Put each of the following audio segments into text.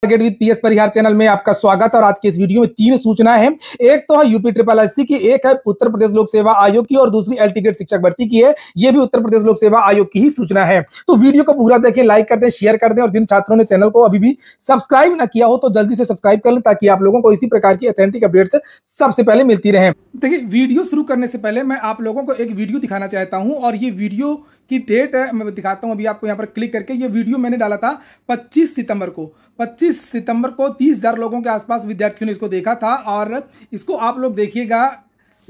Target with PS Parihar channel में आपका स्वागत। और आज की इस वीडियो में तीन सूचना है। एक तो है यूपी ट्रिपल एससी की, एक है उत्तर प्रदेश लोक सेवा आयोग की और दूसरी एलटी ग्रेड शिक्षक भर्ती की है। ये भी उत्तर प्रदेश लोक सेवा आयोग की ही सूचना है। तो वीडियो को पूरा देखें, लाइक कर दें, शेयर कर दें और जिन छात्रों ने चैनल को अभी भी सब्सक्राइब ना किया हो तो जल्दी से सब्सक्राइब कर लें ताकि आप लोगों को इसी प्रकार की ऑथेंटिक अपडेट्स सबसे पहले मिलती रहे। देखिए, वीडियो शुरू करने से पहले मैं आप लोगों को एक वीडियो दिखाना चाहता हूं और ये वीडियो की डेट है, मैं दिखाता हूं अभी आपको यहाँ पर क्लिक करके। ये वीडियो मैंने डाला था 25 सितंबर को। 25 सितंबर को 30,000 लोगों के आसपास विद्यार्थियों ने इसको देखा था और इसको आप लोग देखिएगा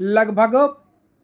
लगभग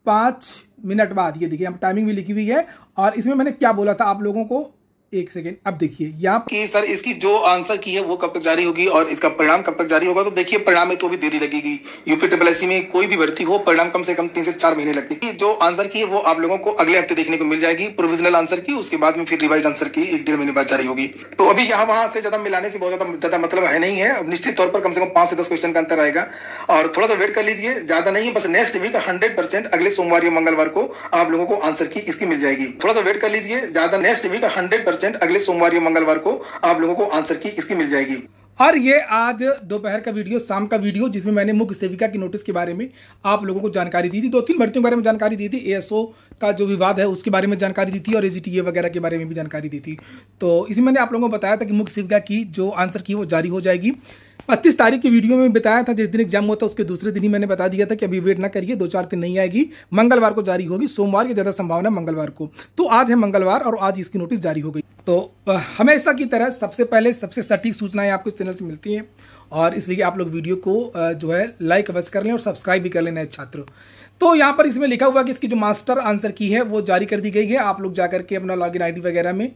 5 मिनट बाद। ये देखिए, हम टाइमिंग भी लिखी हुई है और इसमें मैंने क्या बोला था आप लोगों को, एक सेकेंड अब देखिए यहाँ कि सर इसकी जो आंसर की है वो कब तक जारी होगी और इसका परिणाम कब तक जारी होगा। तो देखिए, परिणाम में तो भी देरी लगेगी। यूपी ट्रिपल एससी में कोई भी भर्ती हो, परिणाम कम से कम 3 से 4 महीने लगते हैं। जो आंसर की है वो आप लोगों को अगले हफ्ते देखने को मिल जाएगी, प्रोविजनल आंसर की। उसके बाद में फिर रिवाइज आंसर की 1-1.5 महीने बाद जारी होगी। तो अभी यहाँ वहां से ज्यादा मिलाने से बहुत ज्यादा मतलब है नहीं है। अब निश्चित तौर पर कम से कम 5 से 10 क्वेश्चन का अंतर आएगा और थोड़ा सा वेट कर लीजिए, ज्यादा नहीं, बस नेक्स्ट वीक 100% अगले सोमवार या मंगलवार को आप लोगों को आंसर की इसकी मिल जाएगी। थोड़ा सा वेट कर लीजिए, ज्यादा नेक्स्ट वीक 100% अगले सोमवार मंगलवार को आप लोगों को आंसर की इसकी मिल जाएगी। और ये आज दोपहर का वीडियो, शाम का वीडियो, जिसमें मैंने मुख्य सेविका की नोटिस के बारे में आप लोगों को जानकारी दी थी। 2-3 भर्तियों के बारे में जानकारी दी थी, एएसओ का जो विवाद है उसके बारे में जानकारी दी थी और एजीटीए वगैरह के बारे में भी जानकारी दी थी। तो इसमें मैंने आप लोगों को बताया था कि मुख्य सेविका की जो आंसर की वो जारी हो जाएगी। 25 तारीख की वीडियो में बताया था, जिस दिन एग्जाम होता है उसके दूसरे दिन ही मैंने बता दिया था कि अभी वेट ना करिए, 2-4 दिन नहीं आएगी, मंगलवार को जारी होगी। सोमवार की ज़्यादा संभावना मंगलवार को। तो आज है मंगलवार और आज इसकी नोटिस जारी हो गई। तो हमेशा की तरह सबसे पहले सबसे सटीक सूचनाएं आपको इस चैनल से मिलती हैं और इसलिए आप लोग वीडियो को जो है लाइक अवश्य कर लें और सब्सक्राइब भी कर लें नए छात्र। तो यहाँ पर इसमें लिखा हुआ कि इसकी जो मास्टर आंसर की है वो जारी कर दी गई है। आप लोग जाकर के अपना लॉगिन आईडी वगैरह में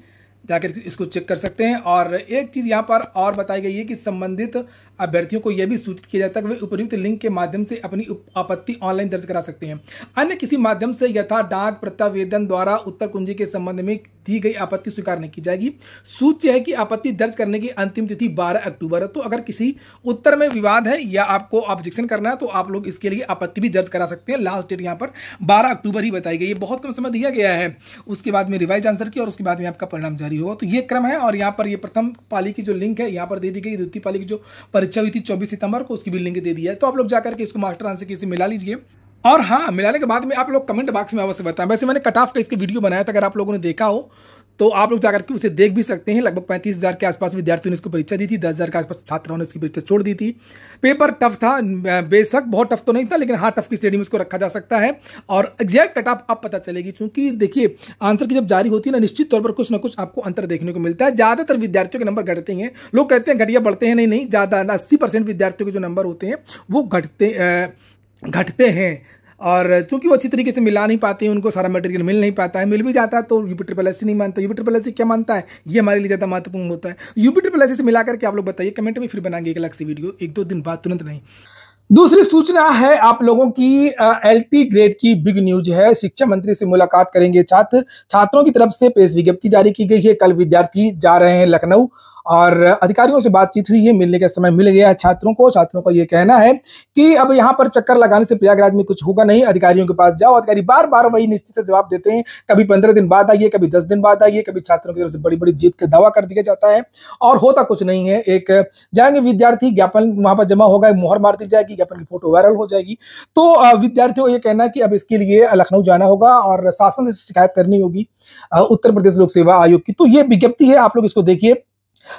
जाकर इसको चेक कर सकते हैं। और एक चीज़ यहाँ पर और बताई गई है कि संबंधित अभ्यर्थियों को यह भी सूचित किया जाता है कि वे उपयुक्त लिंक के माध्यम से अपनी आपत्ति ऑनलाइन दर्ज करा सकते हैं। अन्य किसी माध्यम से यथा डाक प्रत्यावेदन द्वारा उत्तर कुंजी के संबंध में दी गई आपत्ति स्वीकार नहीं की जाएगी। सूच्य है कि आपत्ति दर्ज करने की अंतिम तिथि 12 अक्टूबर है। तो अगर किसी उत्तर में विवाद है या आपको ऑब्जेक्शन करना है तो आप लोग इसके लिए आपत्ति भी दर्ज करा सकते हैं। लास्ट डेट यहाँ पर 12 अक्टूबर ही बताई गई है, बहुत कम समय दिया गया है। उसके बाद में रिवाइज आंसर की और उसके बाद में आपका परिणाम जारी होगा। तो ये क्रम है और यहाँ पर ये प्रथम पाली की जो लिंक है यहाँ पर दे दी गई। द्वितीय पाली की जो परीक्षा हुई थी 24 सितंबर को, उसकी भी लिंक दे दी है। तो आप लोग जाकर के इसको मास्टर आंसर की से मिला लीजिए। और हाँ, मिलाने के बाद में आप लोग कमेंट बॉक्स में अवश्य बताएं। वैसे मैंने कट ऑफ का इसके वीडियो बनाया था, अगर आप लोगों ने देखा हो तो आप लोग जाकर के उसे देख भी सकते हैं। लगभग 35,000 के आसपास विद्यार्थियों ने इसको परीक्षा दी थी, 10,000 के आसपास छात्रों ने इसकी परीक्षा छोड़ दी थी। पेपर टफ था, बेशक बहुत टफ तो नहीं था, लेकिन हाँ टफ की स्टेडी में इसको रखा जा सकता है और एग्जैक्ट कट ऑफ अब पता चलेगी। क्योंकि देखिए, आंसर की जब जारी होती है ना, निश्चित तौर पर कुछ ना कुछ आपको अंतर देखने को मिलता है। ज्यादातर विद्यार्थियों के नंबर घटते हैं। लोग कहते हैं घटिया बढ़ते हैं, नहीं, ज्यादा 80% विद्यार्थियों के जो नंबर होते हैं वो घटते हैं। और चूंकि वो अच्छी तरीके से मिला नहीं पाते हैं, उनको सारा मटेरियल मिल नहीं पाता है, मिल भी जाता है तो यूपी ट्रिपल एससी नहीं मानता। यूपी ट्रिपल एससी क्या मानता है, ये हमारे लिए ज़्यादा महत्वपूर्ण होता है। यूपी ट्रिपल एससी से मिला करके आप लोग बताइए कमेंट में, फिर बनाएंगे एक अलग से वीडियो 1-2 दिन बाद, तुरंत नहीं। दूसरी सूचना है आप लोगों की, एलटी ग्रेड की बिग न्यूज है। शिक्षा मंत्री से मुलाकात करेंगे छात्र। छात्रों की तरफ से प्रेस विज्ञप्ति जारी की गई है। कल विद्यार्थी जा रहे हैं लखनऊ और अधिकारियों से बातचीत हुई है, मिलने का समय मिल गया है छात्रों को। छात्रों का ये कहना है कि अब यहाँ पर चक्कर लगाने से प्रयागराज में कुछ होगा नहीं, अधिकारियों के पास जाओ। अधिकारी बार बार वही निश्चित से जवाब देते हैं, कभी 15 दिन बाद आइए, कभी 10 दिन बाद आइए, कभी छात्रों की तरफ से बड़ी बड़ी जीत का दावा कर दिया जाता है और होता कुछ नहीं है। एक जाएंगे विद्यार्थी, ज्ञापन वहां पर जमा होगा, मोहर मार दी जाएगी, ज्ञापन की फोटो वायरल हो जाएगी। तो विद्यार्थियों को यह कहना है कि अब इसके लिए लखनऊ जाना होगा और शासन से शिकायत करनी होगी उत्तर प्रदेश लोक सेवा आयोग की। तो ये विज्ञप्ति है, आप लोग इसको देखिए।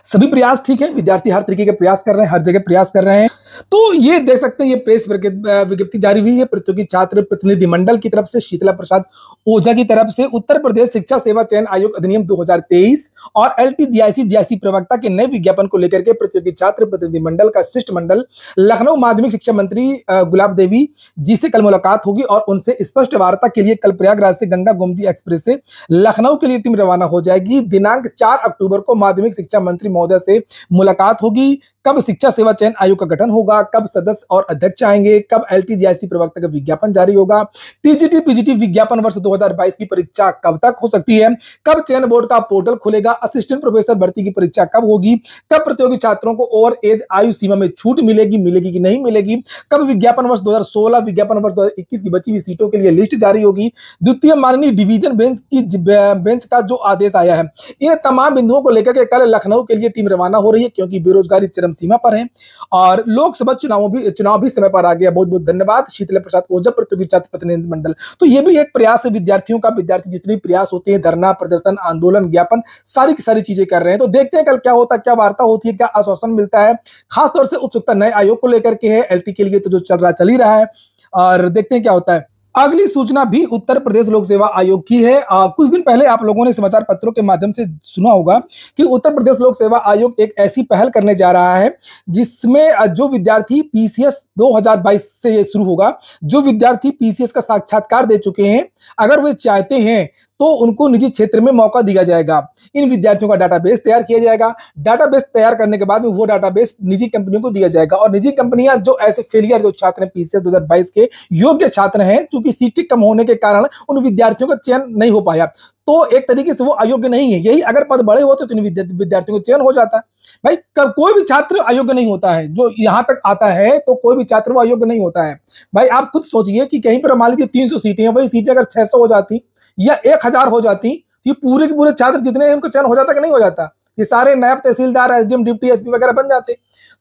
सभी प्रयास ठीक है, विद्यार्थी हर तरीके के प्रयास कर रहे हैं, हर जगह प्रयास कर रहे हैं। तो ये देख सकते हैं, ये प्रेस विज्ञप्ति जारी हुई है प्रतियोगी छात्र प्रतिनिधि मंडल की तरफ से, शीतला प्रसाद ओझा की तरफ से। उत्तर प्रदेश शिक्षा सेवा चयन आयोग अधिनियम 2023 और LTGIC प्रवक्ता के नए विज्ञापन को लेकर के प्रतियोगी छात्र प्रतिनिधि मंडल का शिष्टमंडल लखनऊ माध्यमिक शिक्षा मंत्री गुलाब देवी जी से कल मुलाकात होगी और उनसे स्पष्ट वार्ता के लिए कल प्रयागराज से गंगा गोमती एक्सप्रेस से लखनऊ के लिए टीम रवाना हो जाएगी। दिनांक 4 अक्टूबर को माध्यमिक शिक्षा मंत्री महोदय से मुलाकात होगी। कब शिक्षा सेवा चयन आयोग का गठन होगा, कब सदस्य और अध्यक्ष आएंगे, कब LTJIC प्रवक्ता का विज्ञापन जारी होगा, TGT PGT विज्ञापन वर्ष 2022 की परीक्षा कब तक हो सकती है, कब चयन बोर्ड का पोर्टल खुलेगा, असिस्टेंट प्रोफेसर भर्ती की परीक्षा कब होगी, कब प्रतियोगी छात्रों को ओवर एज आयु सीमा में छूट मिलेगी कि नहीं मिलेगी, कब विज्ञापन वर्ष 2016 विज्ञापन वर्ष 2021 की बची हुई सीटों के लिए लिस्ट जारी होगी, द्वितीय माननीय डिवीजन बेंच का जो आदेश आया है। इन तमाम बिंदुओं को लेकर के कल लखनऊ के लिए टीम रवाना हो रही है, क्योंकि बेरोजगारी चरम सीमा पर है और लोकसभा चुनाव भी समय पर आ गया। बहुत बहुत धन्यवाद शीतल प्रसाद ओझा, प्रतियोगी छात्र प्रतिनिधि मंडल। तो ये भी एक प्रयास है विद्यार्थियों का, विद्यार्थी जितने प्रयास होते हैं, धरना प्रदर्शन आंदोलन ज्ञापन सारी की सारी चीजें कर रहे हैं। तो देखते हैं कल क्या होता है, क्या वार्ता होती है, क्या आश्वासन मिलता है। खासतौर से उत्सुकता नए आयोग को लेकर के है, LT के लिए तो जो चल ही रहा है, और देखते हैं क्या होता है। अगली सूचना भी उत्तर प्रदेश लोक सेवा आयोग की है। कुछ दिन पहले आप लोगों ने समाचार पत्रों के माध्यम से सुना होगा कि उत्तर प्रदेश लोक सेवा आयोग एक ऐसी पहल करने जा रहा है जिसमें जो विद्यार्थी PCS 2022 से ये शुरू होगा, जो विद्यार्थी PCS का साक्षात्कार दे चुके हैं, अगर वे चाहते हैं तो उनको निजी क्षेत्र में मौका दिया जाएगा। इन विद्यार्थियों का डाटाबेस तैयार किया जाएगा। डाटाबेस तैयार करने के बाद में वो डाटाबेस निजी कंपनियों को दिया जाएगा और निजी कंपनियां जो ऐसे फेलियर जो छात्र हैं PCS 2022 के योग्य छात्र हैं, क्योंकि सीटें कम होने के कारण उन विद्यार्थियों का चयन नहीं हो पाया, तो एक तरीके से वो अयोग्य नहीं है। यही अगर पद बड़े होते तो इन विद्यार्थियों को चयन हो जाता। भाई कोई भी छात्र अयोग्य नहीं होता है, जो यहां तक आता है तो कोई भी छात्र वो अयोग्य नहीं होता है। भाई आप खुद सोचिए कि कहीं पर मान लीजिए 300 सीटें हैं, भाई सीटें अगर 600 हो जाती या 1000 हो जाती तो ये पूरे के पूरे छात्र जितने हैं उनको चयन हो जाता कि नहीं हो जाता? ये सारे नायब तहसीलदार, SDM, डिप्टी SP वगैरह बन जाते।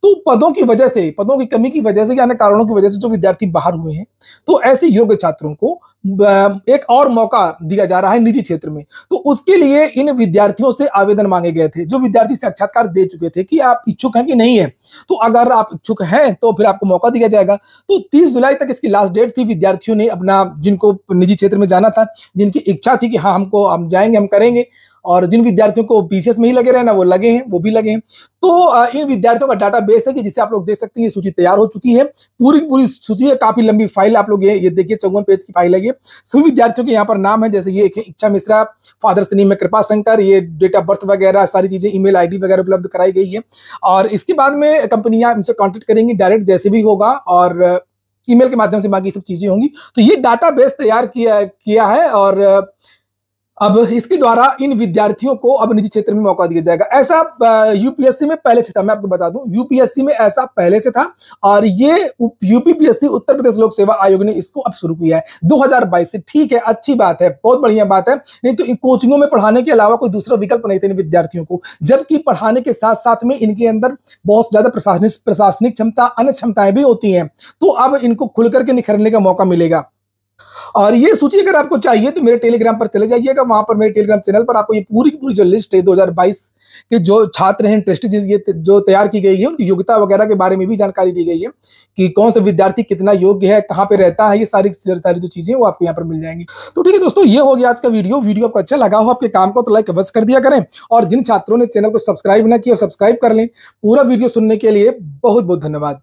तो पदों की वजह से, पदों की कमी की वजह से, यानी कारणों की वजह से जो विद्यार्थी बाहर हुए हैं, तो ऐसे योग्य छात्रों को एक और मौका दिया जा रहा है निजी क्षेत्र में। तो उसके लिए इन विद्यार्थियों से आवेदन मांगे गए थे, जो विद्यार्थी साक्षात्कार दे चुके थे, कि आप इच्छुक हैं कि नहीं है। तो अगर आप इच्छुक हैं तो फिर आपको मौका दिया जाएगा। तो 30 जुलाई तक इसकी लास्ट डेट थी। विद्यार्थियों ने अपना, जिनको निजी क्षेत्र में जाना था, जिनकी इच्छा थी कि हाँ हम जाएंगे, हम करेंगे, और जिन विद्यार्थियों को PCS में ही लगे रहना वो लगे हैं, वो भी लगे हैं। तो इन विद्यार्थियों का डाटा बेस है कि जिसे आप लोग देख सकते हैं, ये सूची तैयार हो चुकी है। पूरी सूची है, काफी लंबी फाइल। आप लोग ये देखिए, 54 पेज की फाइल है ये। सभी विद्यार्थियों के यहाँ पर नाम है, जैसे ये इच्छा मिश्रा, फादर्स नेम में कृपा शंकर, ये डेट ऑफ बर्थ वगैरह सारी चीजें, ईमेल ID वगैरह उपलब्ध कराई गई है। और इसके बाद में कंपनियां इनसे कॉन्टेक्ट करेंगी डायरेक्ट, जैसे भी होगा, और ईमेल के माध्यम से बाकी सब चीजें होंगी। तो ये डाटा बेस तैयार किया है और अब इसके द्वारा इन विद्यार्थियों को अब निजी क्षेत्र में मौका दिया जाएगा। ऐसा UPSC में पहले से था, मैं आपको बता दूं, UPSC में ऐसा पहले से था, और ये UPPSC उत्तर प्रदेश लोक सेवा आयोग ने इसको अब शुरू किया है 2022 से। ठीक है, अच्छी बात है, बहुत बढ़िया बात है। नहीं तो इन कोचिंगों में पढ़ाने के अलावा कोई दूसरा विकल्प नहीं था इन विद्यार्थियों को, जबकि पढ़ाने के साथ साथ में इनके अंदर बहुत ज्यादा प्रशासनिक क्षमता, अन्य क्षमताएं भी होती हैं। तो अब इनको खुल करके निखरने का मौका मिलेगा। और ये सूची अगर आपको चाहिए तो मेरे टेलीग्राम पर चले जाइएगा। वहां पर मेरे टेलीग्राम चैनल पर आपको ये पूरी की पूरी जो लिस्ट है 2022 के जो छात्र हैं इंटरेस्टेड, ये जो तैयार की गई है, उनकी योग्यता वगैरह के बारे में भी जानकारी दी गई है कि कौन सा विद्यार्थी कितना योग्य है, कहाँ पे रहता है, ये सारी जो चीजें वो आपको यहाँ पर मिल जाएंगी। तो ठीक है दोस्तों, ये हो गया आज का वीडियो आपको अच्छा लगा हो, आपके काम को तो लाइक अवश्य कर दिया करें, और जिन छात्रों ने चैनल को सब्सक्राइब ना किया सब्सक्राइब कर लें। पूरा वीडियो सुनने के लिए बहुत बहुत धन्यवाद।